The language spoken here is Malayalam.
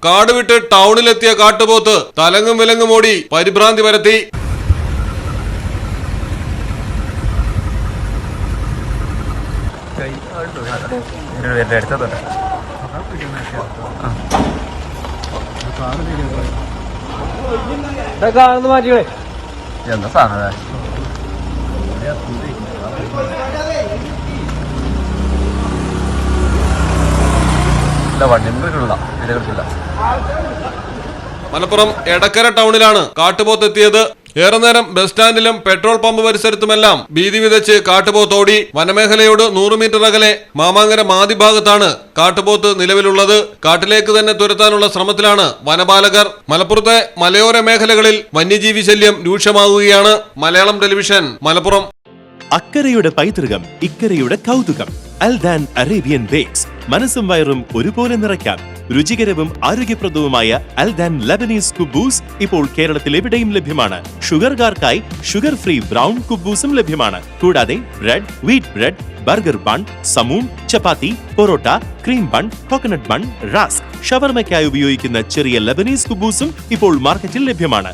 കാട് വിട്ട് ടൗണിലെത്തിയ കാട്ടുപോത്ത് തലങ്ങും വിലങ്ങും ഓടി പരിഭ്രാന്തി പരത്തി. എന്താ സാധനം മലപ്പുറം എടക്കര ടൗണിലാണ് കാട്ടുപോത്ത് എത്തിയത്. ഏറെ നേരം ബസ് സ്റ്റാൻഡിലും പെട്രോൾ പമ്പ് പരിസരത്തുമെല്ലാം ഭീതി വിതച്ച് കാട്ടുപോത്തോടി. വനമേഖലയോട് 100 മീറ്റർ അകലെ മാമാങ്കര മാതി ഭാഗത്താണ് കാട്ടുപോത്ത് നിലവിലുള്ളത്. കാട്ടിലേക്ക് തന്നെ തുരത്താനുള്ള ശ്രമത്തിലാണ് വനപാലകർ. മലപ്പുറത്തെ മലയോര മേഖലകളിൽ വന്യജീവി ശല്യം രൂക്ഷമാകുകയാണ്. മലയാളം ടെലിവിഷൻ, മലപ്പുറം. അക്കരയുടെ പൈതൃകം, ഇക്കരയുടെ കൗതുകം. അൽദാൻ അറേബ്യൻ ബേക്സ്. മനസ്സും വയറും ഒരുപോലെ നിറയ്ക്കാം. രുചികരവും ആരോഗ്യപ്രദവുമായ അൽദാൻ ലബനീസ് കുബൂസ് ഇപ്പോൾ കേരളത്തിൽ എവിടെയും ലഭ്യമാണ്. ഷുഗർകാർക്കായി ഷുഗർ ഫ്രീ ബ്രൗൺ കുബൂസും ലഭ്യമാണ്. കൂടാതെ bread, wheat bread, burger bun, സമൂൺ, chapati, parotta, cream bun, coconut bun, rusk, ഷവർമയ്ക്കായി ഉപയോഗിക്കുന്ന ചെറിയ ലബനീസ് കുബൂസും ഇപ്പോൾ മാർക്കറ്റിൽ ലഭ്യമാണ്.